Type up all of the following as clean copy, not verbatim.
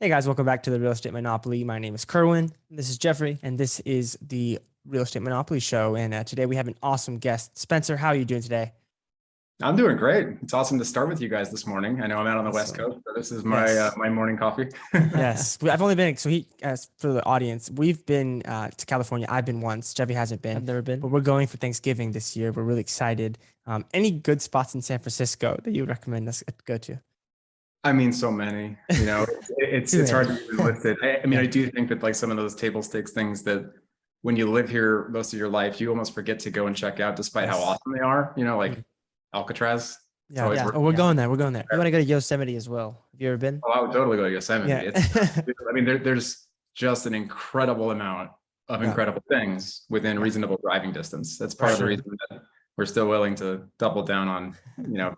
Hey guys, welcome back to the Real Estate Monopoly. My name is Kerwin. This is Jeffrey, and this is the Real Estate Monopoly Show. And today we have an awesome guest. Spencer, how are you doing today? I'm doing great. It's awesome to start with you guys this morning. I know I'm out on the West Coast, so this is my Yes. my morning coffee. Yes, I've only been as for the audience, we've been to California. I've been once. Jeffrey hasn't been. I've never been. But we're going for Thanksgiving this year. We're really excited. Any good spots in San Francisco that you would recommend us go to? I mean, so many. It's hard to even list it. I do think that like some of those table stakes things that when you live here most of your life, you almost forget to go and check out, despite how awesome they are. Like Alcatraz. Yeah. Oh, we're going there. We're going there. We want to go to Yosemite as well. Have you ever been? Oh, I would totally go to Yosemite. Yeah. There's just an incredible amount of incredible things within reasonable driving distance. That's part of the reason that we're still willing to double down on,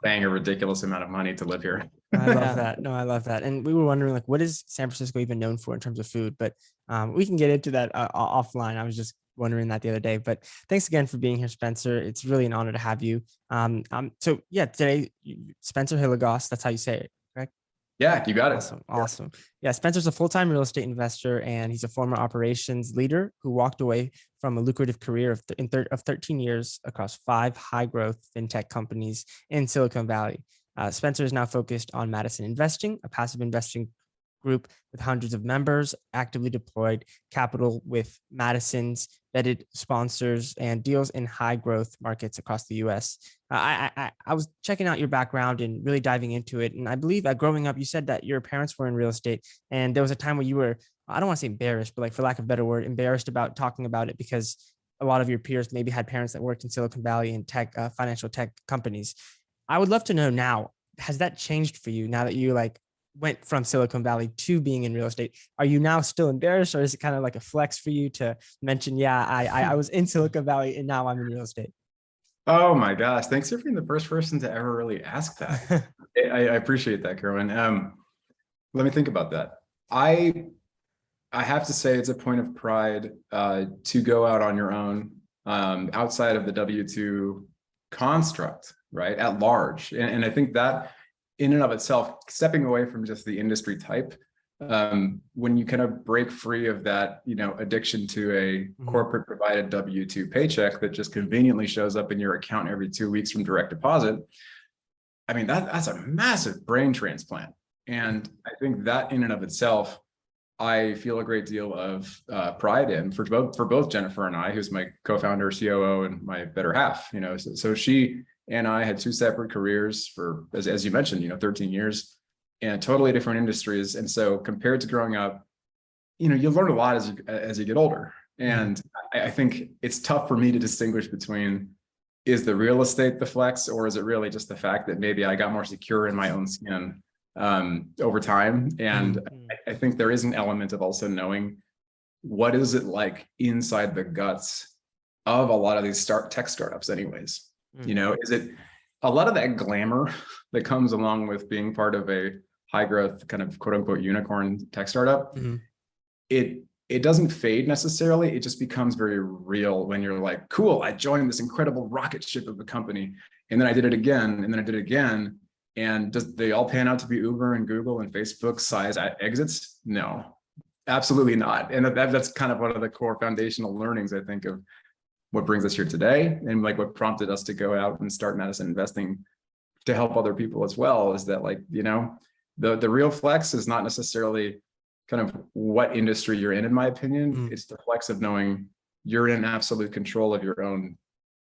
paying a ridiculous amount of money to live here. I love that. No, I love that. And we were wondering, like, what is San Francisco even known for in terms of food? But we can get into that offline. I was just wondering that the other day. But thanks again for being here, Spencer. It's really an honor to have you. So yeah, today, Spencer Hilligoss, that's how you say it, correct? Yeah, you got it. Awesome. Yeah, Spencer's a full-time real estate investor, and he's a former operations leader who walked away from a lucrative career of 13 years across 5 high-growth fintech companies in Silicon Valley. Spencer is now focused on Madison Investing, a passive investing group with hundreds of members, actively deployed capital with Madison's vetted sponsors and deals in high growth markets across the US. I was checking out your background and really diving into it. And I believe that growing up, you said that your parents were in real estate. And there was a time where you were, I don't want to say embarrassed, but like for lack of a better word, embarrassed about talking about it because a lot of your peers maybe had parents that worked in Silicon Valley and tech, financial tech companies. I would love to know now, has that changed for you now that you went from Silicon Valley to being in real estate? Are you now still embarrassed, or is it kind of like a flex for you to mention, yeah, I was in Silicon Valley and now I'm in real estate? Oh my gosh. Thanks for being the first person to ever really ask that. I appreciate that, Kerwin. Let me think about that. I have to say it's a point of pride to go out on your own outside of the W-2 construct, right, at large. And I think that in and of itself, stepping away from just the industry type, when you kind of break free of that, addiction to a corporate provided W-2 paycheck that just conveniently shows up in your account every 2 weeks from direct deposit, I mean, that's a massive brain transplant. And I think that in and of itself, I feel a great deal of pride in for both Jennifer and I, who's my co-founder, COO, and my better half. So she and I had 2 separate careers for, as you mentioned, 13 years and totally different industries. And so compared to growing up, you learn a lot as you get older. And I think it's tough for me to distinguish between, is the real estate the flex, or is it really just the fact that maybe I got more secure in my own skin over time? And I think there is an element of also knowing what is it like inside the guts of a lot of these tech startups anyways. Is it a lot of that glamour that comes along with being part of a high growth kind of quote unquote unicorn tech startup? It doesn't fade necessarily. It just becomes very real when you're like, cool, I joined this incredible rocket ship of a company, and then I did it again, and then I did it again. And does they all pan out to be Uber and Google and Facebook size exits? No, absolutely not. And that's kind of one of the core foundational learnings, I think, of what brings us here today, and like what prompted us to go out and start Madison Investing to help other people as well, is that the real flex is not necessarily kind of what industry you're in my opinion. It's the flex of knowing you're in absolute control of your own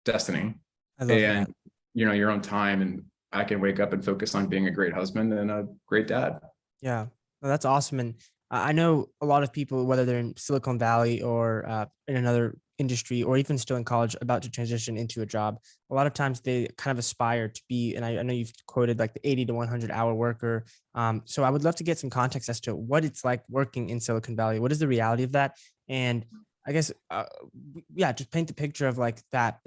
destiny and your own time. And I can wake up and focus on being a great husband and a great dad. Yeah, well, that's awesome. And I know a lot of people, whether they're in Silicon Valley or in another industry, or even still in college about to transition into a job, a lot of times they kind of aspire to be, and I know you've quoted like the 80 to 100 hour worker. So I would love to get some context as to what it's like working in Silicon Valley. What is the reality of that? And I guess, just paint the picture of like that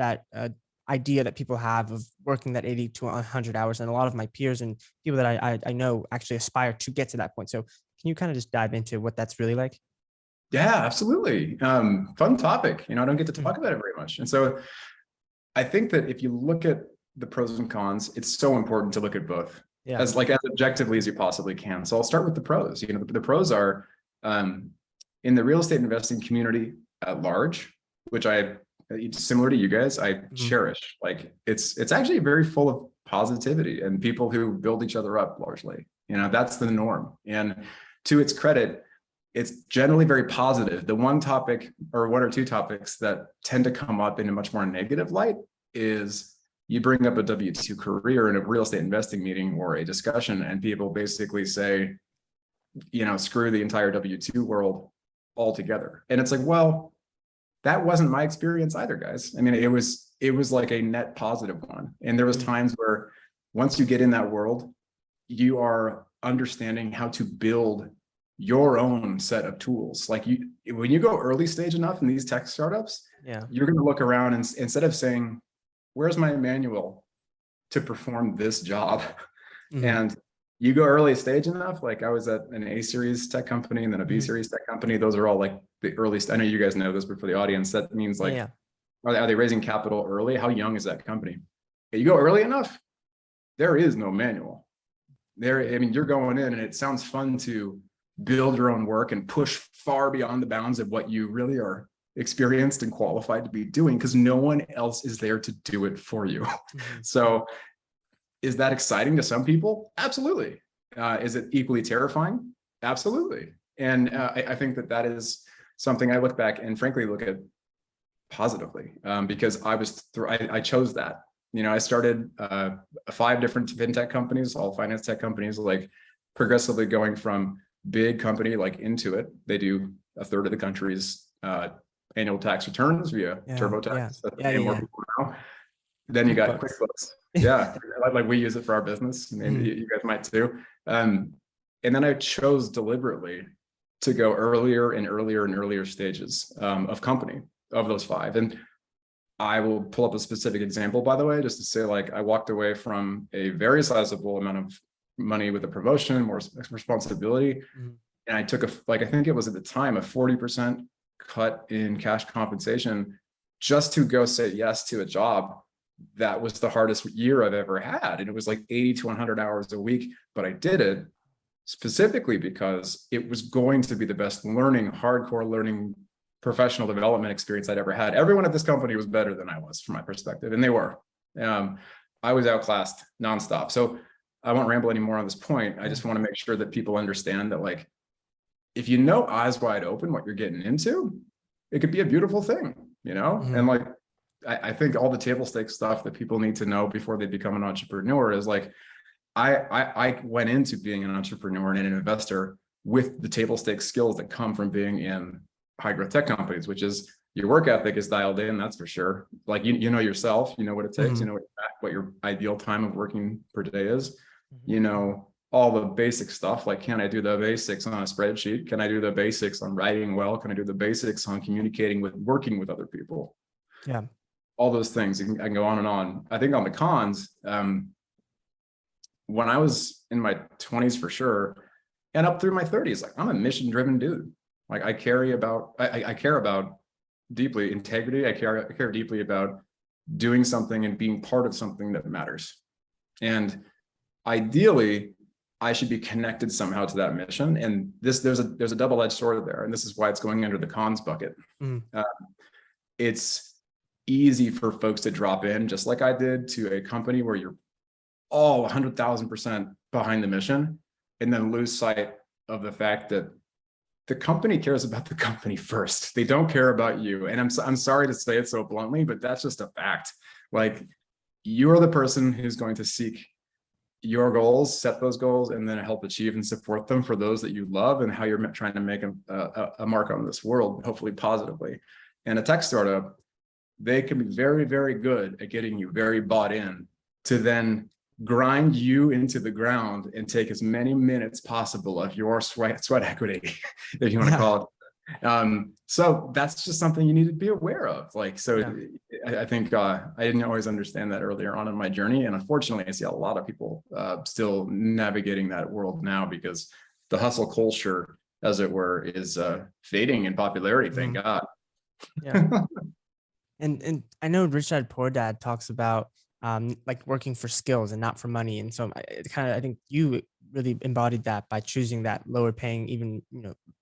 idea that people have of working that 80 to 100 hours. And a lot of my peers and people that I know actually aspire to get to that point. So can you kind of just dive into what that's really like? Yeah, absolutely. Fun topic. I don't get to talk about it very much. And so I think that if you look at the pros and cons, it's so important to look at both. Yeah. as objectively as you possibly can. So I'll start with the pros. The pros are in the real estate investing community at large, which it's similar to you guys, I cherish. Like it's actually very full of positivity and people who build each other up largely. That's the norm. And to its credit, it's generally very positive. The one topic or one or two topics that tend to come up in a much more negative light is you bring up a W-2 career in a real estate investing meeting or a discussion, and people basically say, screw the entire W-2 world altogether. And it's like, well, that wasn't my experience either, guys. I mean, it was like a net positive one. And there was times where once you get in that world, you are understanding how to build your own set of tools. Like when you go early stage enough in these tech startups, you're going to look around and instead of saying, where's my manual to perform this job? And you go early stage enough, like I was at an A series tech company and then a B series tech company. Those are all like the earliest. I know you guys know this, but for the audience, that means like, are they raising capital early? How young is that company? You go early enough, there is no manual. You're going in and it sounds fun to build your own work and push far beyond the bounds of what you really are experienced and qualified to be doing, because no one else is there to do it for you. So is that exciting to some people? Absolutely. Is it equally terrifying? Absolutely. And I think that is something I look back and frankly look at positively, because I chose that. I started 5 different fintech companies, all finance tech companies, like progressively going from big company like Intuit. They do a third of the country's annual tax returns via TurboTax. More people now. Then you got QuickBooks. Like we use it for our business. Maybe you guys might too. And then I chose deliberately to go earlier and earlier and earlier stages of company of those 5. And I will pull up a specific example, by the way, just to say, like, I walked away from a very sizable amount of money with a promotion, more responsibility. And I took I think it was at the time a 40% cut in cash compensation just to go say yes to a job that was the hardest year I've ever had. And it was like 80 to 100 hours a week, but I did it specifically because it was going to be the best hardcore learning, professional development experience I'd ever had. Everyone at this company was better than I was from my perspective, and they were. I was outclassed nonstop. So I won't ramble anymore on this point. I just want to make sure that people understand that, like, if you know eyes wide open what you're getting into, it could be a beautiful thing, And like, I think all the table stakes stuff that people need to know before they become an entrepreneur is like, I went into being an entrepreneur and an investor with the table stakes skills that come from being in high growth tech companies, which is your work ethic is dialed in. That's for sure. Like, you know yourself, you know what it takes, you know what your ideal time of working per day is, all the basic stuff. Like, can I do the basics on a spreadsheet? Can I do the basics on writing well? Can I do the basics on working with other people? Yeah. All those things. I can go on and on. I think on the cons, when I was in my 20s for sure, and up through my 30s, like, I'm a mission-driven dude. Like, I care about deeply integrity. I care deeply about doing something and being part of something that matters. And ideally, I should be connected somehow to that mission. And there's a double-edged sword there. And this is why it's going under the cons bucket. It's easy for folks to drop in, just like I did, to a company where you're all 100,000% behind the mission, and then lose sight of the fact that the company cares about the company first. They don't care about you. And I'm sorry to say it so bluntly, but that's just a fact. Like, you're the person who's going to seek your goals, set those goals, and then help achieve and support them for those that you love and how you're trying to make a mark on this world, hopefully positively. And a tech startup, they can be very, very good at getting you very bought in to then grind you into the ground and take as many minutes possible of your sweat equity, if you want to call it. So that's just something you need to be aware of. Like, so I think I didn't always understand that earlier on in my journey. And unfortunately, I see a lot of people still navigating that world now, because the hustle culture, as it were, is fading in popularity. Thank God. Yeah. And I know Rich Dad Poor Dad talks about like working for skills and not for money. And so I think you really embodied that by choosing that lower paying, even,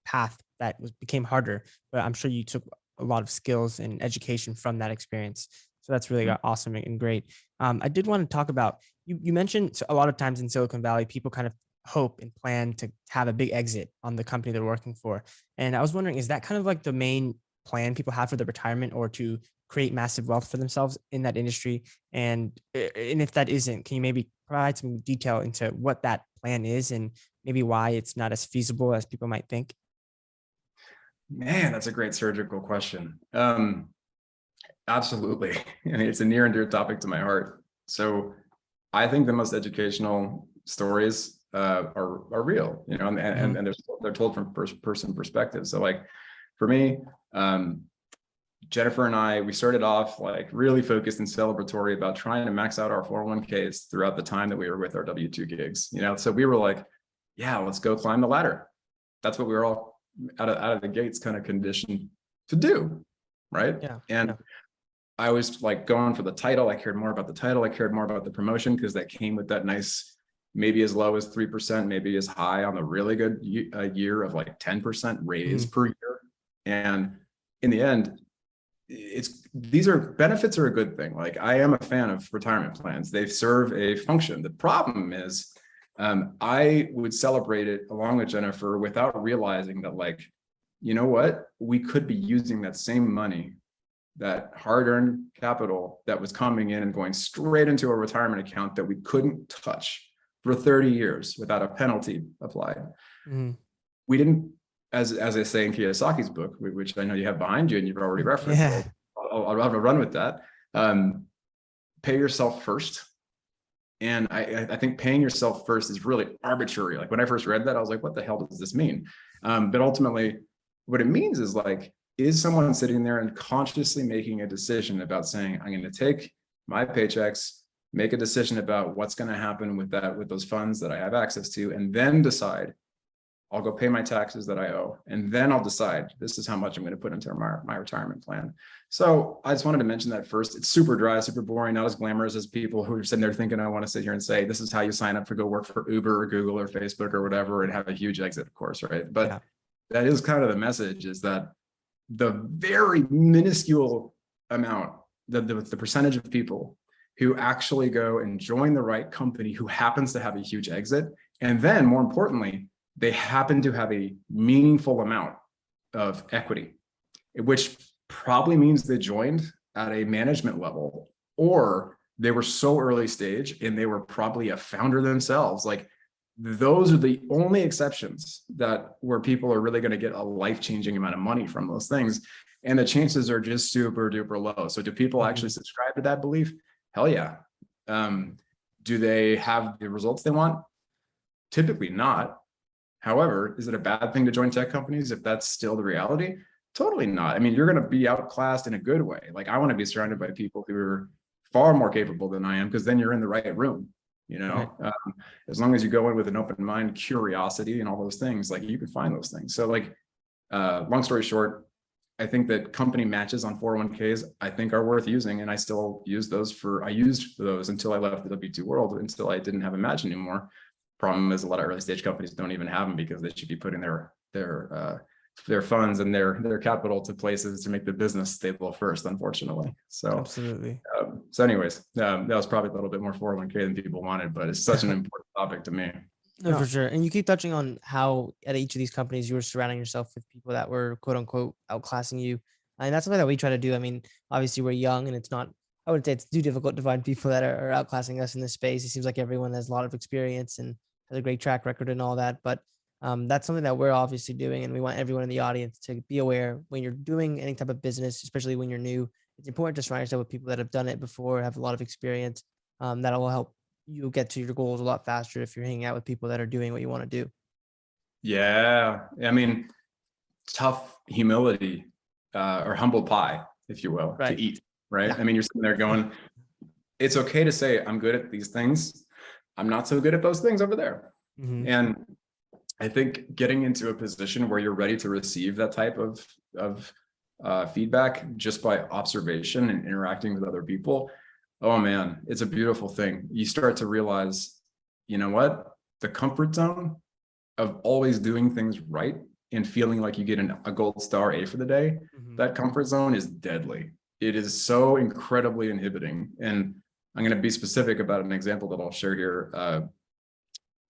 path that became harder. But I'm sure you took a lot of skills and education from that experience. So that's really awesome and great. I did want to talk about, you mentioned a lot of times in Silicon Valley, people kind of hope and plan to have a big exit on the company they're working for. And I was wondering, is that kind of like the main plan people have for their retirement, or to create massive wealth for themselves in that industry? And if that isn't, can you maybe provide some detail into what that plan is and maybe why it's not as feasible as people might think? Man, that's a great surgical question. Absolutely. I mean, it's a near and dear topic to my heart. So I think the most educational stories are real, Mhm. and they're told from first person perspective. So like for me, Jennifer and I, we started off like really focused and celebratory about trying to max out our 401ks throughout the time that we were with our W-2 gigs, So we were like, yeah, let's go climb the ladder. That's what we were all out of the gates kind of conditioned to do, right? Yeah. And Yeah. I was like going for the title. I cared more about the title. I cared more about the promotion because that came with that nice, maybe as low as 3%, maybe as high on the really good year of like 10% raise Mhm. per year. And in the end, these are benefits are a good thing. Like I am a fan of retirement plans. They serve a function. The problem is I would celebrate it along with Jennifer without realizing that, like, you know what, we could be using that same money, that hard-earned capital that was coming in and going straight into a retirement account that we couldn't touch for 30 years without a penalty applied. Mhm. We didn't, as I say in Kiyosaki's book, which I know you have behind you and you've already referenced, Yeah. I'll have a run with that. Pay yourself first. And I think paying yourself first is really arbitrary. Like when I first read that, I was like, what the hell does this mean? But ultimately, what it means is like, is someone sitting there and consciously making a decision about saying, I'm going to take my paychecks, make a decision about what's going to happen with those funds that I have access to, and then decide, I'll go pay my taxes that I owe, and then I'll decide this is how much I'm going to put into my retirement plan. So I just wanted to mention that first. It's super dry, super boring, not as glamorous as people who are sitting there thinking, I want to sit here and say, this is how you sign up to go work for Uber or Google or Facebook or whatever and have a huge exit, of course, right? But Yeah. that is kind of the message, is that the very minuscule amount, the percentage of people who actually go and join the right company who happens to have a huge exit, and then more importantly, they happen to have a meaningful amount of equity, which probably means they joined at a management level, or they were so early stage and they were probably a founder themselves. Like those are the only exceptions that where people are really going to get a life-changing amount of money from those things. And the chances are just super duper low. So do people actually Mhm. subscribe to that belief? Hell yeah. Do they have the results they want? Typically not. However, is it a bad thing to join tech companies if that's still the reality? Totally not. I mean, you're going to be outclassed in a good way. Like I want to be surrounded by people who are far more capable than I am, because then you're in the right room. Right. As long as you go in with an open mind, curiosity, and all those things, like you can find those things. So like, long story short, I think that company matches on 401ks, I think, are worth using. And I still use those I used those until I left the W2 world, until I didn't have Imagine anymore. Problem is, a lot of early stage companies don't even have them, because they should be putting their funds and their capital to places to make the business stable first, unfortunately. Absolutely. So anyways, that was probably a little bit more 401k than people wanted, but it's such an important topic to me. No, for sure. And you keep touching on how at each of these companies you were surrounding yourself with people that were quote unquote outclassing you. And that's something that we try to do. I mean, obviously we're young and it's not, I wouldn't say it's too difficult to find people that are outclassing us in this space. It seems like everyone has a lot of experience and has a great track record and all that. But that's something that we're obviously doing. And we want everyone in the audience to be aware when you're doing any type of business, especially when you're new. It's important to surround yourself with people that have done it before, have a lot of experience. That will help you get to your goals a lot faster if you're hanging out with people that are doing what you want to do. Yeah, I mean, tough humility, or humble pie, if you will, to Right. eat, right? Yeah. I mean, you're sitting there going, it's okay to say I'm good at these things, I'm not so good at those things over there. Mhm. And I think getting into a position where you're ready to receive that type of feedback just by observation and interacting with other people, Oh man, it's a beautiful thing. You start to realize, you know what? The comfort zone of always doing things right and feeling like you get a gold star A for the day, Mhm. that comfort zone is deadly. It is so incredibly inhibiting. And I'm going to be specific about an example that I'll share here.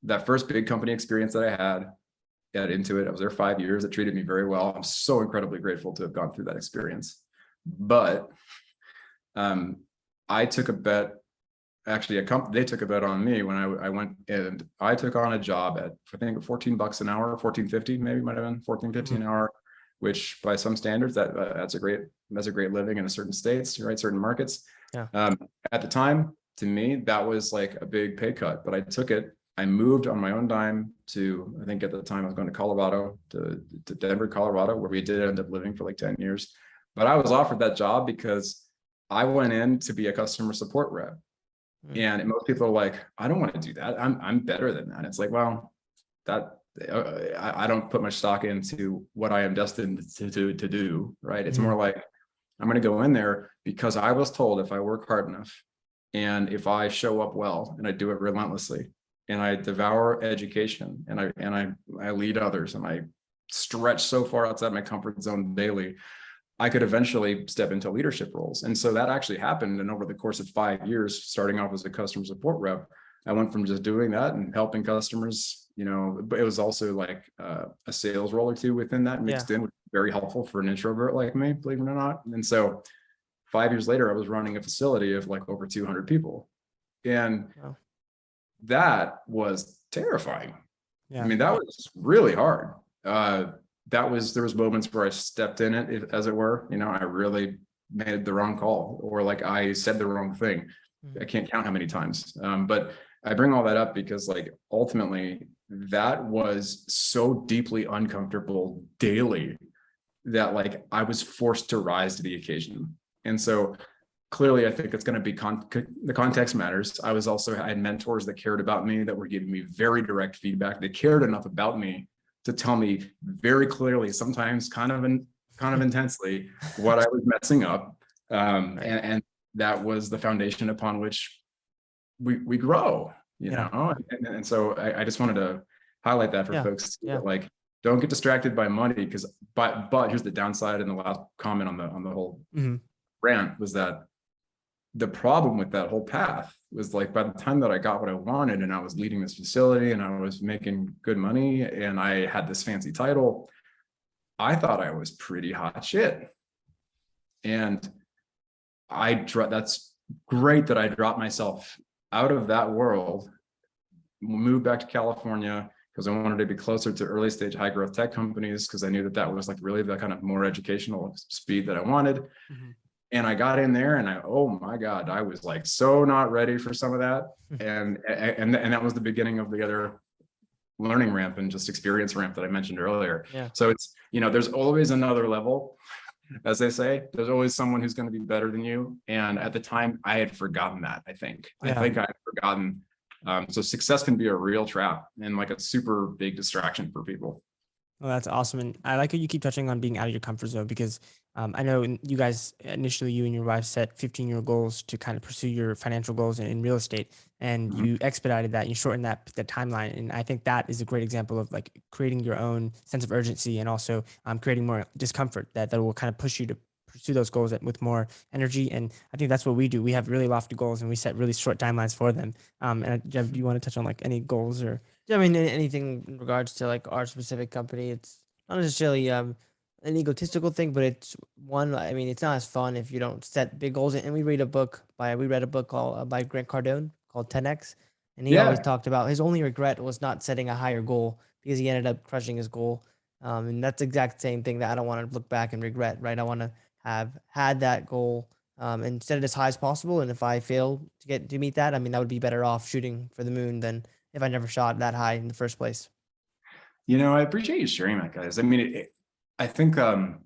That first big company experience that I had at Intuit, I was there 5 years. It treated me very well. I'm so incredibly grateful to have gone through that experience. But I took a bet. Actually, they took a bet on me when I went and I took on a job at, I think, $14 an hour, 14.50, maybe might have been 14.50 an hour, which by some standards that's a great living in a certain states, right? Certain markets. Yeah. At the time, to me, that was like a big pay cut, but I took it. I moved on my own dime to, I think at the time I was going to Colorado, to Denver, Colorado, where we did end up living for like 10 years. But I was offered that job because I went in to be a customer support rep. And most people are like, I don't want to do that. I'm better than that. It's like, well, that I don't put much stock into what I am destined to do. Right. It's more like I'm going to go in there because I was told if I work hard enough and if I show up well and I do it relentlessly and I devour education and I lead others and I stretch so far outside my comfort zone daily, I could eventually step into leadership roles. And so that actually happened. And over the course of 5 years, starting off as a customer support rep, I went from just doing that and helping customers, but it was also like a sales role or two within that mixed in, which was very helpful for an introvert like me, believe it or not. And so 5 years later, I was running a facility of like over 200 people. And that was terrifying. Yeah. I mean, that was really hard. There was moments where I stepped in it, as it were, I really made the wrong call or like I said the wrong thing. I can't count how many times. But I bring all that up because like ultimately that was so deeply uncomfortable daily that like I was forced to rise to the occasion. And so clearly I think it's going to be the context matters. I had mentors that cared about me, that were giving me very direct feedback. They cared enough about me to tell me very clearly, sometimes kind of intensely, what I was messing up. And that was the foundation upon which we grow, know. And so I just wanted to highlight that for folks that, like, don't get distracted by money but here's the downside, and the last comment on the whole rant was that the problem with that whole path was like, by the time that I got what I wanted and I was leading this facility and I was making good money and I had this fancy title, I thought I was pretty hot shit. And that's great that I dropped myself out of that world, moved back to California because I wanted to be closer to early stage high growth tech companies, because I knew that was like really the kind of more educational speed that I wanted. And I got in there and oh my God, I was like so not ready for some of that. And that was the beginning of the other learning ramp and just experience ramp that I mentioned earlier. So it's, there's always another level, as they say. There's always someone who's going to be better than you. And at the time I had forgotten that, I think I had forgotten. So success can be a real trap and like a super big distraction for people. Well, that's awesome. And I like how you keep touching on being out of your comfort zone, because I know you guys, initially you and your wife set 15-year goals to kind of pursue your financial goals in real estate, and you expedited that, you shortened the timeline. And I think that is a great example of like creating your own sense of urgency, and also creating more discomfort that will kind of push you to pursue those goals with more energy. And I think that's what we do. We have really lofty goals and we set really short timelines for them. And Jeff, do you want to touch on like any goals or? Yeah, I mean, anything in regards to like our specific company, it's not necessarily an egotistical thing, but it's one. I mean, it's not as fun if you don't set big goals. And we read a book called by Grant Cardone called 10X, and he always talked about his only regret was not setting a higher goal, because he ended up crushing his goal. And that's the exact same thing that I don't want to look back and regret. Right? I want to have had that goal and set it as high as possible. And if I fail to meet that, I mean, that would be better off shooting for the moon than if I never shot that high in the first place. I appreciate you sharing that, guys. I mean, I think the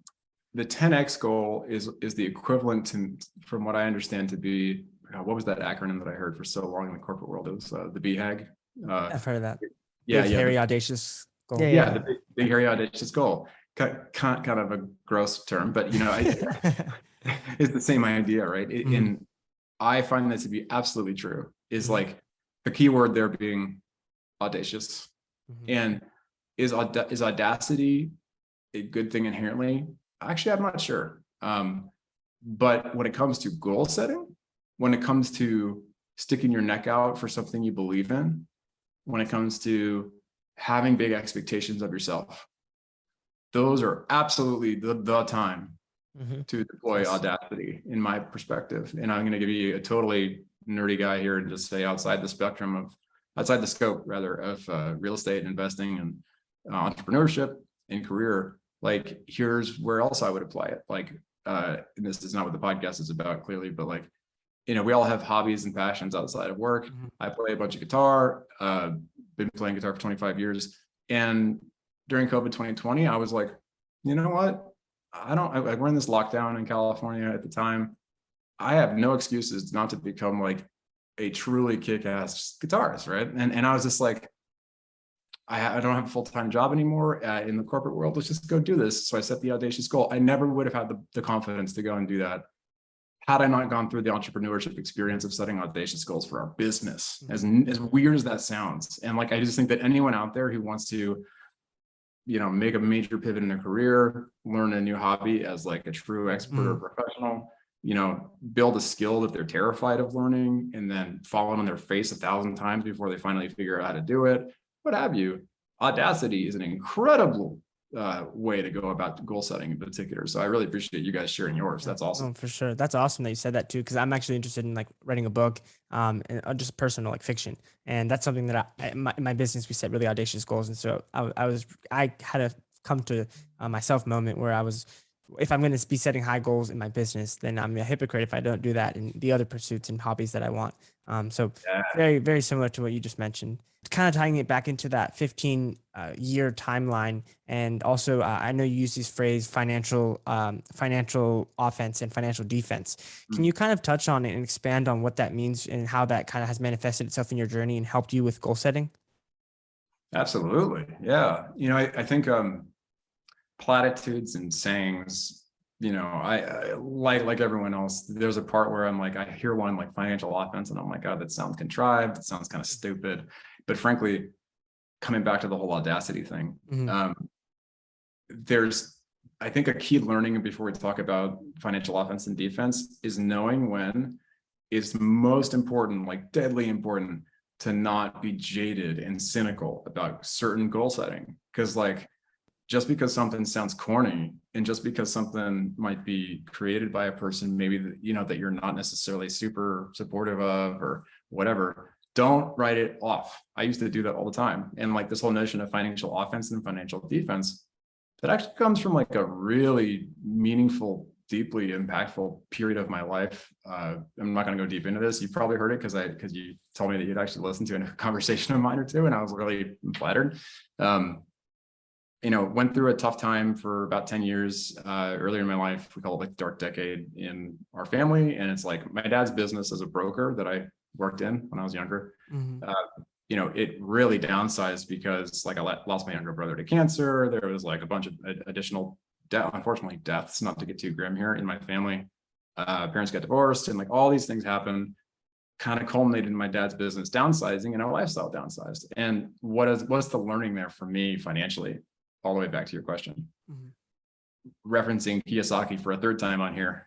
10X goal is the equivalent to, from what I understand, to be, what was that acronym that I heard for so long in the corporate world? It was the BHAG. I've heard of that. Big, hairy, audacious goal. The big hairy, audacious goal. Kind of a gross term, but it's the same idea, right? And I find that to be absolutely true, is Mhm. like the key word there being audacious. Mhm. And is audacity a good thing inherently? Actually, I'm not sure. But when it comes to goal setting, when it comes to sticking your neck out for something you believe in, when it comes to having big expectations of yourself, those are absolutely the time Mhm. to deploy Yes. audacity, in my perspective. And I'm going to give you a totally nerdy guy here and just say outside the scope rather of real estate investing and entrepreneurship and career. Like, here's where else I would apply it. Like, and this is not what the podcast is about clearly, but like, we all have hobbies and passions outside of work. Mhm. I play a bunch of guitar, been playing guitar for 25 years. And during COVID 2020, I was like, you know what? We're in this lockdown in California at the time. I have no excuses not to become like a truly kick-ass guitarist, right? And I was just like, I don't have a full-time job anymore in the corporate world. Let's just go do this. So I set the audacious goal. I never would have had the confidence to go and do that had I not gone through the entrepreneurship experience of setting audacious goals for our business. As weird as that sounds. And like, I just think that anyone out there who wants to, make a major pivot in their career, learn a new hobby as like a true expert or Mhm. professional, build a skill that they're terrified of learning and then fall on their face 1,000 times before they finally figure out how to do it, what have you. Audacity is an incredible way to go about goal setting in particular. So I really appreciate you guys sharing yours. Yeah, That's awesome. no, for sure. That's awesome that you said that too, because I'm actually interested in like writing a book, and just personal like fiction, and that's something that in my business we set really audacious goals, and so I had a come to myself moment where I was, if I'm going to be setting high goals in my business, then I'm a hypocrite if I don't do that in the other pursuits and hobbies that I want. So Yeah, very very similar to what you just mentioned, kind of tying it back into that 15 year timeline. And also, I know you use this phrase financial offense and financial defense. Can you kind of touch on it and expand on what that means and how that kind of has manifested itself in your journey and helped you with goal setting? absolutely. Yeah. I think platitudes and sayings, I like everyone else, there's a part where I'm like, I hear one like financial offense and I'm like, God, that sounds contrived. It sounds kind of stupid. But frankly, coming back to the whole audacity thing, Mhm. there's, I think, a key learning before we talk about financial offense and defense is knowing when is most important, like deadly important, to not be jaded and cynical about certain goal setting. Because like, just because something sounds corny and just because something might be created by a person maybe that you're not necessarily super supportive of or whatever, don't write it off. I used to do that all the time. And like, this whole notion of financial offense and financial defense, that actually comes from like a really meaningful, deeply impactful period of my life. I'm not going to go deep into this. You probably heard it because you told me that you'd actually listened to a conversation of mine or two, and I was really flattered. Went through a tough time for about 10 years earlier in my life. We call it like dark decade in our family. And it's like my dad's business as a broker that I worked in when I was younger. Mhm. Uh, it really downsized because like I lost my younger brother to cancer. There was like a bunch of additional unfortunately deaths, not to get too grim here, in my family. Parents got divorced and like all these things happened, kind of culminated in my dad's business downsizing and our lifestyle downsized. And what's the learning there for me financially? All the way back to your question, Mhm. referencing Kiyosaki for a third time on here.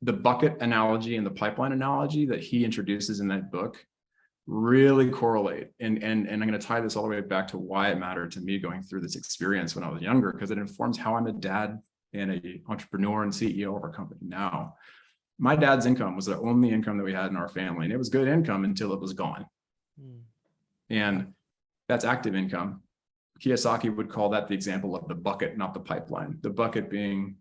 The bucket analogy and the pipeline analogy that he introduces in that book really correlate. And I'm going to tie this all the way back to why it mattered to me going through this experience when I was younger, because it informs how I'm a dad and an entrepreneur and CEO of our company now. My dad's income was the only income that we had in our family, and it was good income until it was gone. Mm. And that's active income. Kiyosaki would call that the example of the bucket, not the pipeline. The bucket being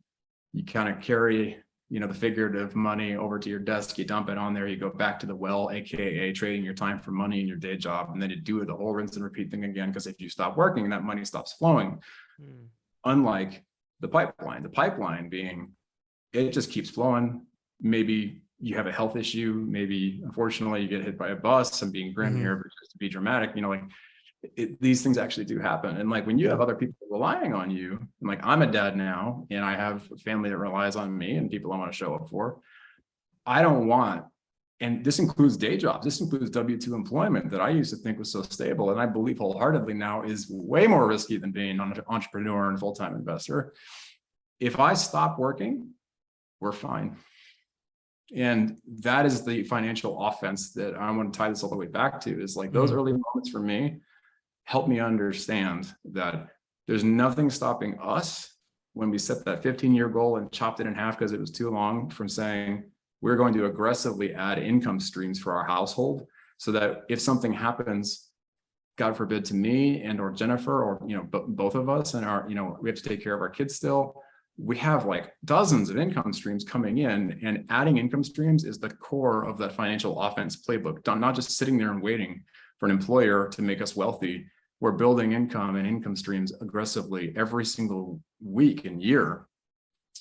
you kind of carry, the figurative money over to your desk, you dump it on there, you go back to the well, AKA trading your time for money in your day job. And then you do the whole rinse and repeat thing again, because if you stop working, that money stops flowing. Mm. Unlike the pipeline being, it just keeps flowing. Maybe you have a health issue. Maybe, unfortunately, you get hit by a bus. I'm being grim Mhm. here, but just to be dramatic, these things actually do happen. And like when you have other people relying on you, and like I'm a dad now and I have a family that relies on me and people I want to show up for, I don't want, and this includes day jobs, this includes W-2 employment that I used to think was so stable, and I believe wholeheartedly now is way more risky than being an entrepreneur and full-time investor. If I stop working, we're fine. And that is the financial offense that I want to tie this all the way back to, is like those early moments for me help me understand that there's nothing stopping us when we set that 15-year goal and chopped it in half because it was too long, from saying we're going to aggressively add income streams for our household, so that if something happens, God forbid, to me and or Jennifer, or both of us, and we have to take care of our kids still, we have like dozens of income streams coming in, and adding income streams is the core of that financial offense playbook. Not just sitting there and waiting for an employer to make us wealthy. We're building income and income streams aggressively every single week and year.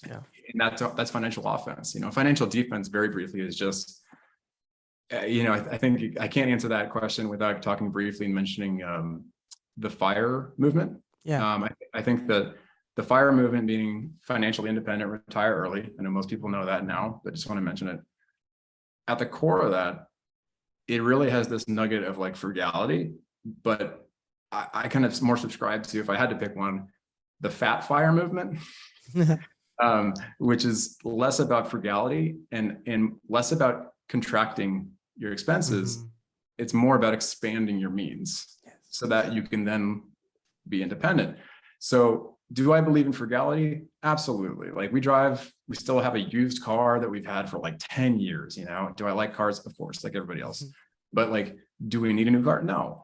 Yeah. And that's financial offense. Financial defense, very briefly, is just, I think I can't answer that question without talking briefly and mentioning the FIRE movement. Yeah. I think that the FIRE movement, meaning financially independent, retire early. I know most people know that now, but just want to mention it. At the core of that, it really has this nugget of like frugality, but I kind of more subscribe to, if I had to pick one, the fat FIRE movement, which is less about frugality and less about contracting your expenses. It's more about expanding your means so that you can then be independent. So do I believe in frugality? Absolutely. Like we still have a used car that we've had for like 10 years, Do I like cars? Of course, like everybody else. But like, do we need a new car? No.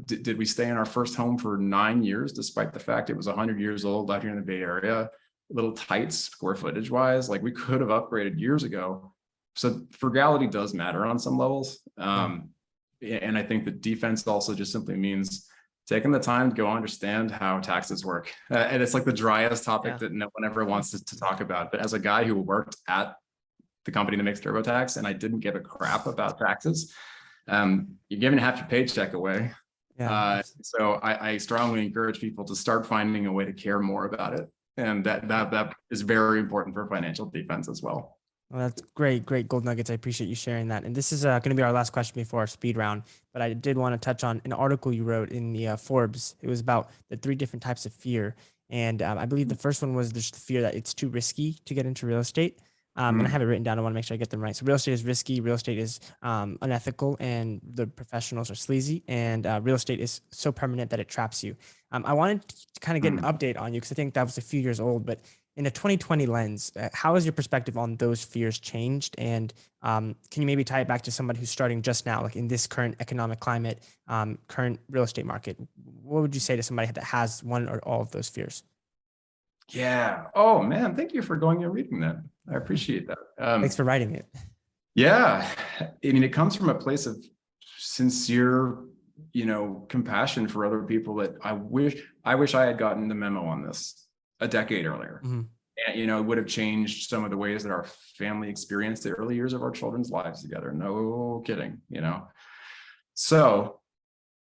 Did we stay in our first home for 9 years, despite the fact it was 100 years old out here in the Bay Area, a little tight square footage wise? Like we could have upgraded years ago. So frugality does matter on some levels. And I think that defense also just simply means taking the time to go understand how taxes work. And it's like the driest topic that no one ever wants to talk about. But as a guy who worked at the company that makes TurboTax, and I didn't give a crap about taxes, you're giving half your paycheck away. So I strongly encourage people to start finding a way to care more about it. And that is very important for financial defense as well. Well, that's great gold nuggets. I appreciate you sharing that. And this is going to be our last question before our speed round. But I did want to touch on an article you wrote in the Forbes. It was about the 3 different types of fear. And I believe the first one was just the fear that it's too risky to get into real estate. And I have it written down. I want to make sure I get them right. So real estate is risky. Real estate is unethical, and the professionals are sleazy. And real estate is so permanent that it traps you. I wanted to kind of get an update on you, because I think that was a few years old. But in a 2020 lens, how has your perspective on those fears changed? And can you maybe tie it back to somebody who's starting just now, like in this current economic climate, current real estate market? What would you say to somebody that has one or all of those fears? Yeah. Oh man, thank you for going and reading that. I appreciate that. Thanks for writing it. Yeah. I mean, it comes from a place of sincere, compassion for other people, that I wish I had gotten the memo on this a decade earlier. And, it would have changed some of the ways that our family experienced the early years of our children's lives together. No kidding, So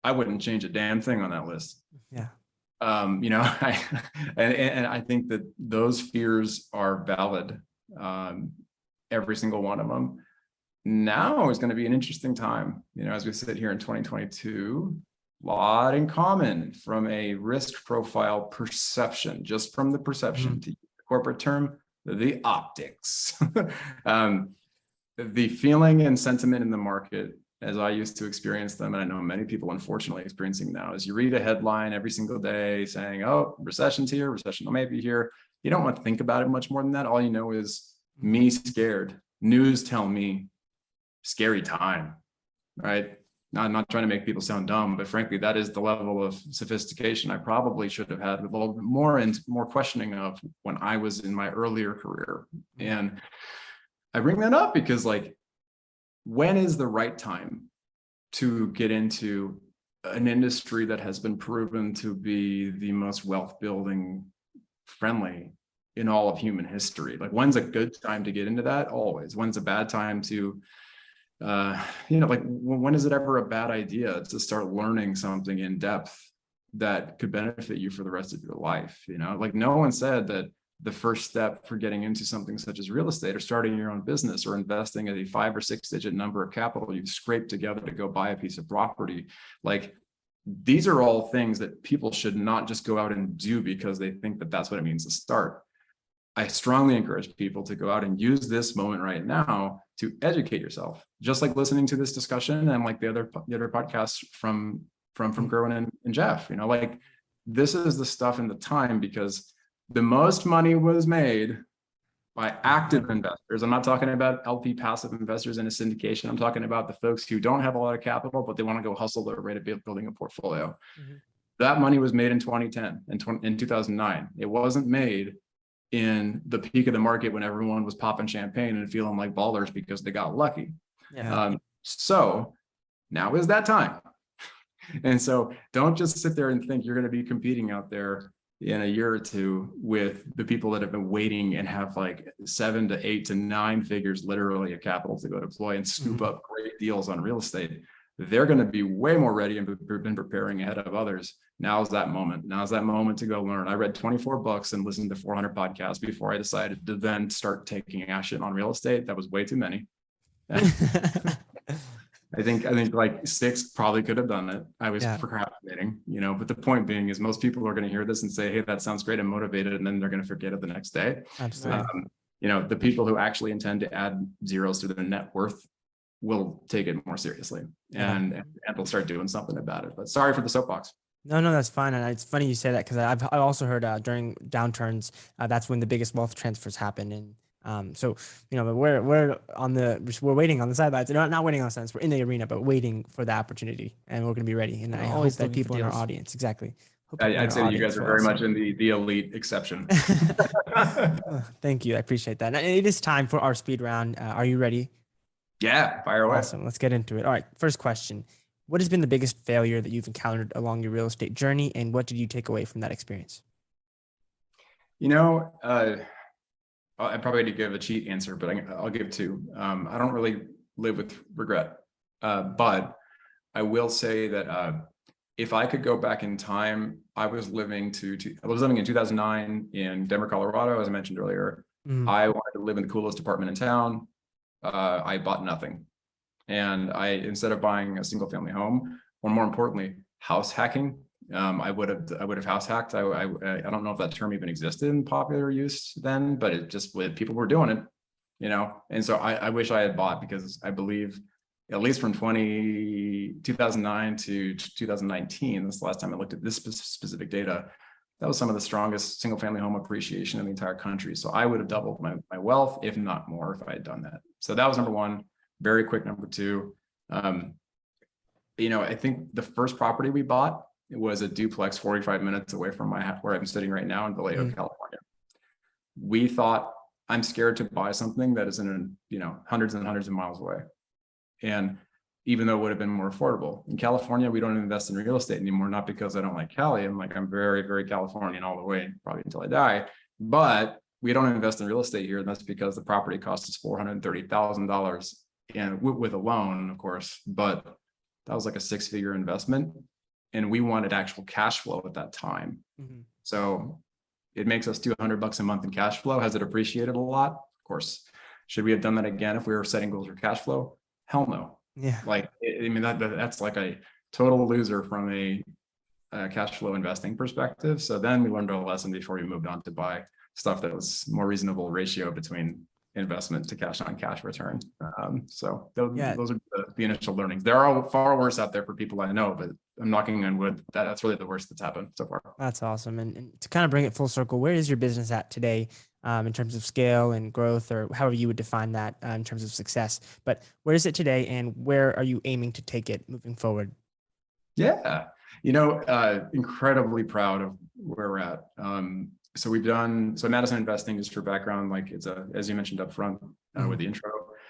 I wouldn't change a damn thing on that list. Yeah. I think that those fears are valid. Every single one of them. Now is going to be an interesting time, as we sit here in 2022, a lot in common from a risk profile perception, just from the perception, to use the corporate term, the optics, the feeling and sentiment in the market, as I used to experience them, and I know many people unfortunately experiencing now, is you read a headline every single day saying, oh, recession's here, recession may be here. You don't want to think about it much more than that. All you know is me scared. News tell me scary time, right? I'm not trying to make people sound dumb, but frankly, that is the level of sophistication I probably should have had, with a little bit more and more questioning of when I was in my earlier career. And I bring that up because, like, when is the right time to get into an industry that has been proven to be the most wealth building friendly in all of human history? Like, when's a good time to get into that? Always. When's a bad time to, like, when is it ever a bad idea to start learning something in depth that could benefit you for the rest of your life? Like, no one said that the first step for getting into something such as real estate or starting your own business or investing a 5 or 6 digit number of capital you've scraped together to go buy a piece of property. Like, these are all things that people should not just go out and do because they think that that's what it means to start. I strongly encourage people to go out and use this moment right now to educate yourself, just like listening to this discussion and like the other podcasts from Gerwin and Jeff. You know, like, this is the stuff in the time, because the most money was made by active investors. I'm not talking about LP passive investors in a syndication. I'm talking about the folks who don't have a lot of capital, but they want to go hustle their way to building a portfolio. That money was made in 2010 and in 2009. It wasn't made in the peak of the market when everyone was popping champagne and feeling like ballers because they got lucky. So now is that time. And so don't just sit there and think you're going to be competing out there in a year or two with the people that have been waiting and have like 7 to 8 to 9 figures literally of capital to go deploy and scoop up great deals on real estate. They're going to be way more ready and been preparing ahead of others. Now's that moment. Now's that moment to go learn. I read 24 books and listened to 400 podcasts before I decided to then start taking action on real estate. That was way too many. I think like 6 probably could have done it. I was procrastinating, you know, but the point being is most people are going to hear this and say, hey, that sounds great. I'm motivated. And then they're going to forget it the next day. Absolutely. You know, the people who actually intend to add zeros to their net worth will take it more seriously and they'll start doing something about it. But sorry for the soapbox. No, that's fine. And it's funny you say that, because I also heard during downturns, that's when the biggest wealth transfers happen. And so, you know, but we're waiting on the sidelines. Not waiting on the sidelines. We're in the arena, but waiting for the opportunity, and we're going to be ready. And I always that people in our audience, exactly. I'd say you guys are very much in the elite exception. Thank you. I appreciate that. And it is time for our speed round. Are you ready? Yeah, fire away. Awesome. Let's get into it. All right. First question. What has been the biggest failure that you've encountered along your real estate journey, and what did you take away from that experience? You know, I probably need to give a cheat answer, but I'll give 2. I don't really live with regret, but I will say that if I could go back in time, I was living in 2009 in Denver, Colorado, as I mentioned earlier. I wanted to live in the coolest apartment in town. I bought nothing. And instead of buying a single family home, or more importantly, house hacking, I would have house hacked. I don't know if that term even existed in popular use then, but it just, people were doing it, you know? And so I wish I had bought, because I believe at least from 2009 to 2019, that's the last time I looked at this specific data, that was some of the strongest single family home appreciation in the entire country. So I would have doubled my wealth, if not more, if I had done that. So that was number 1. Very quick number 2. You know, I think the first property we bought, it was a duplex 45 minutes away from where I'm sitting right now in Vallejo, California. We thought, I'm scared to buy something that is in, you know, hundreds and hundreds of miles away. And even though it would have been more affordable. In California, we don't invest in real estate anymore, not because I don't like Cali. I'm very, very Californian all the way, probably until I die. But we don't invest in real estate here, and that's because the property cost us $430,000, and with a loan, of course. But that was like a 6-figure investment, and we wanted actual cash flow at that time. So it makes us $200 a month in cash flow. Has it appreciated a lot? Of course. Should we have done that again if we were setting goals for cash flow? Hell no. Yeah. Like, I mean, that's like a total loser from a cash flow investing perspective. So then we learned our lesson before we moved on to buy stuff that was more reasonable ratio between investment to cash on cash return. So those are the initial learnings. There are far worse out there for people I know, but I'm knocking on wood. That's really the worst that's happened so far. That's awesome. And to kind of bring it full circle, where is your business at today? In terms of scale and growth, or however you would define that in terms of success, but where is it today, and where are you aiming to take it moving forward? Yeah, you know, incredibly proud of where we're at. So Madison Investing, just for background, like it's as you mentioned up front with the intro,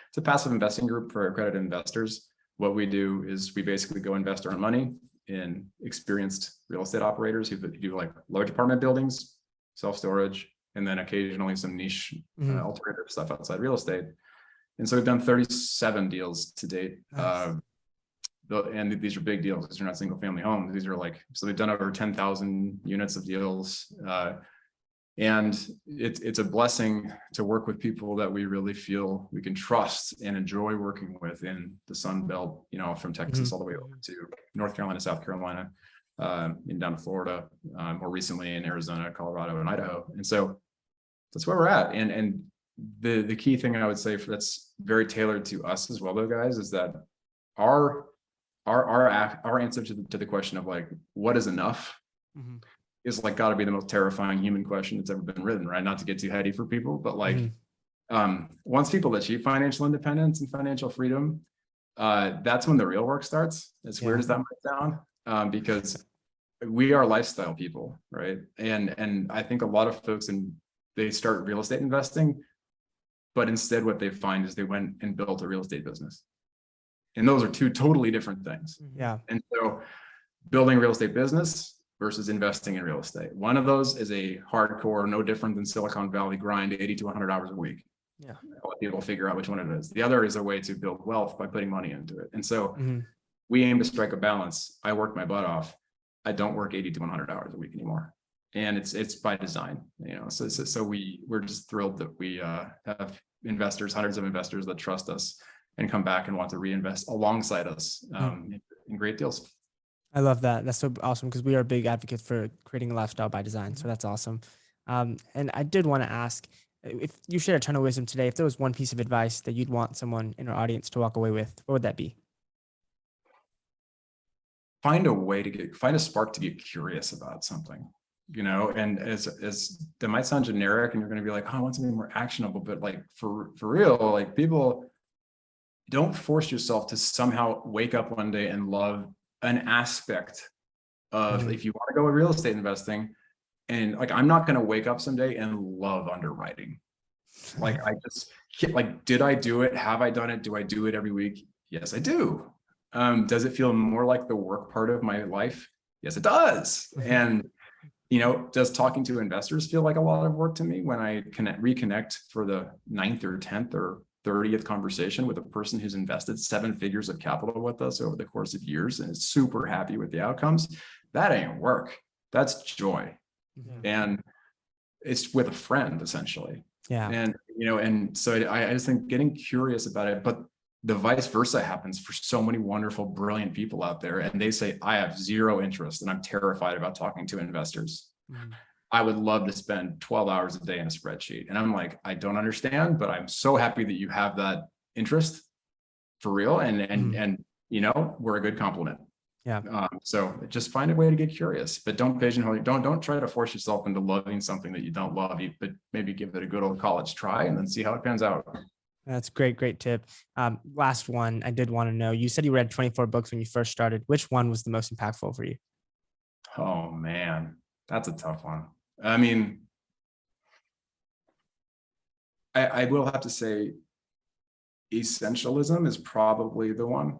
it's a passive investing group for accredited investors. What we do is we basically go invest our money in experienced real estate operators who do like large apartment buildings, self-storage, and then occasionally some niche alternative stuff outside real estate. And so we've done 37 deals to date. Nice. And these are big deals. These are not single family homes. These are so they've done over 10,000 units of deals. And it's a blessing to work with people that we really feel we can trust and enjoy working with in the Sun Belt, from Texas all the way over to North Carolina, South Carolina, and down to Florida, more recently in Arizona, Colorado, and Idaho. And so that's where we're at. And the key thing I would say that's very tailored to us as well, though, guys, is that our answer to the question of like, what is enough? Is like got to be the most terrifying human question that's ever been written, right? Not to get too heady for people, but like once people achieve financial independence and financial freedom, that's when the real work starts. As weird as that might sound, because we are lifestyle people, right? And I think a lot of folks they start real estate investing, but instead what they find is they went and built a real estate business. And those are two totally different things. Yeah. And so building a real estate business versus investing in real estate. One of those is a hardcore, no different than Silicon Valley grind, 80 to 100 hours a week. Yeah. I'll let people figure out which one it is. The other is a way to build wealth by putting money into it. And so we aim to strike a balance. I work my butt off. I don't work 80 to 100 hours a week anymore. And it's by design, so we're just thrilled that we have investors, hundreds of investors that trust us and come back and want to reinvest alongside us in great deals. I love that. That's so awesome because we are big advocates for creating a lifestyle by design. So that's awesome. And I did want to ask, if you shared a ton of wisdom today, if there was one piece of advice that you'd want someone in our audience to walk away with, what would that be? Find a spark to get curious about something, and as that might sound generic and you're going to be like, oh, I want something more actionable, but like for real, like people, don't force yourself to somehow wake up one day and love an aspect of, if you want to go with real estate investing, and like, I'm not going to wake up someday and love underwriting. Like, I just like, did I do it? Have I done it? Do I do it every week? Yes, I do. Does it feel more like the work part of my life? Yes, it does. And, does talking to investors feel like a lot of work to me when I reconnect for the 9th or 10th or 30th conversation with a person who's invested 7 figures of capital with us over the course of years and is super happy with the outcomes? That ain't work. That's joy. And it's with a friend, essentially. Yeah. And, and so I just think getting curious about it, but the vice versa happens for so many wonderful, brilliant people out there. And they say, I have zero interest and I'm terrified about talking to investors. I would love to spend 12 hours a day in a spreadsheet. And I'm like, I don't understand, but I'm so happy that you have that interest for real. And we're a good complement. Yeah. So just find a way to get curious, but don't pigeonhole. Don't try to force yourself into loving something that you don't love, but maybe give it a good old college try and then see how it pans out. That's great tip. Last one, I did want to know, you said you read 24 books when you first started. Which one was the most impactful for you? Oh man, that's a tough one. I mean, I will have to say Essentialism is probably the one.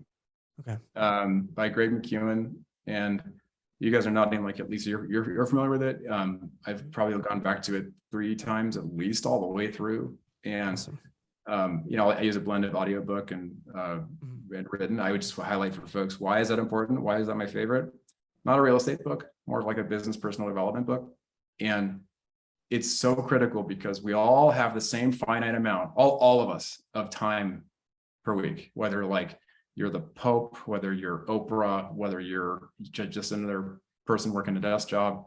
Okay. By Greg McKeown, and you guys are nodding like at least you're familiar with it. I've probably gone back to it 3 times at least all the way through. And Awesome. I use a blend of audiobook and written. I would just highlight for folks, why is that important? Why is that my favorite? Not a real estate book, more of like a business personal development book. And it's so critical because we all have the same finite amount, all of us, of time per week, whether like you're the Pope, whether you're Oprah, whether you're just another person working a desk job,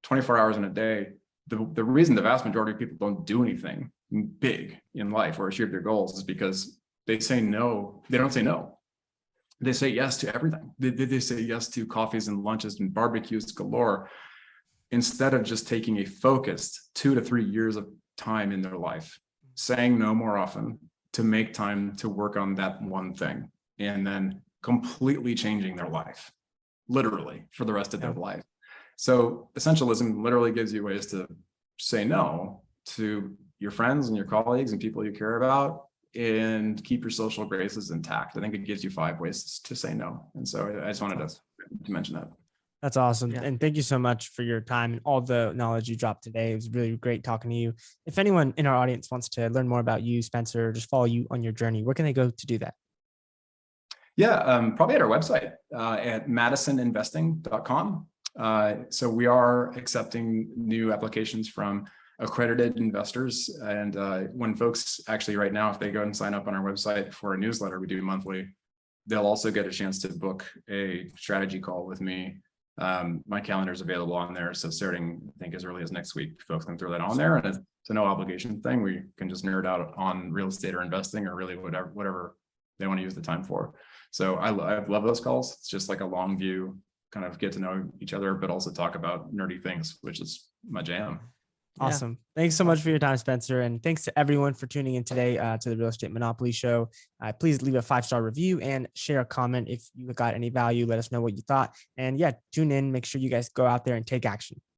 24 hours in a day. The reason the vast majority of people don't do anything big in life or achieve their goals is because they say no. They don't say no. They say yes to everything. They say yes to coffees and lunches and barbecues galore, instead of just taking a focused 2 to 3 years of time in their life, saying no more often to make time to work on that one thing, and then completely changing their life, literally, for the rest of their life. So essentialism literally gives you ways to say no to your friends and your colleagues and people you care about, and keep your social graces intact. I think it gives you 5 ways to say no. And so I just wanted to mention that. That's awesome. Yeah. And thank you so much for your time and all the knowledge you dropped today. It was really great talking to you. If anyone in our audience wants to learn more about you, Spencer, or just follow you on your journey, where can they go to do that? Yeah, probably at our website at madisoninvesting.com. So we are accepting new applications from accredited investors. And when folks actually right now, if they go and sign up on our website for a newsletter we do monthly, they'll also get a chance to book a strategy call with me. My calendar is available on there. So starting, I think, as early as next week, folks can throw that on there, and it's a no obligation thing. We can just nerd out on real estate or investing or really whatever they want to use the time for. So I love those calls. It's just like a long view, kind of get to know each other, but also talk about nerdy things, which is my jam. Awesome. Thanks so much for your time, Spencer. And thanks to everyone for tuning in today to the Real Estate Monopoly Show. Please leave a 5-star review and share a comment if you got any value. Let us know what you thought. And yeah, tune in. Make sure you guys go out there and take action.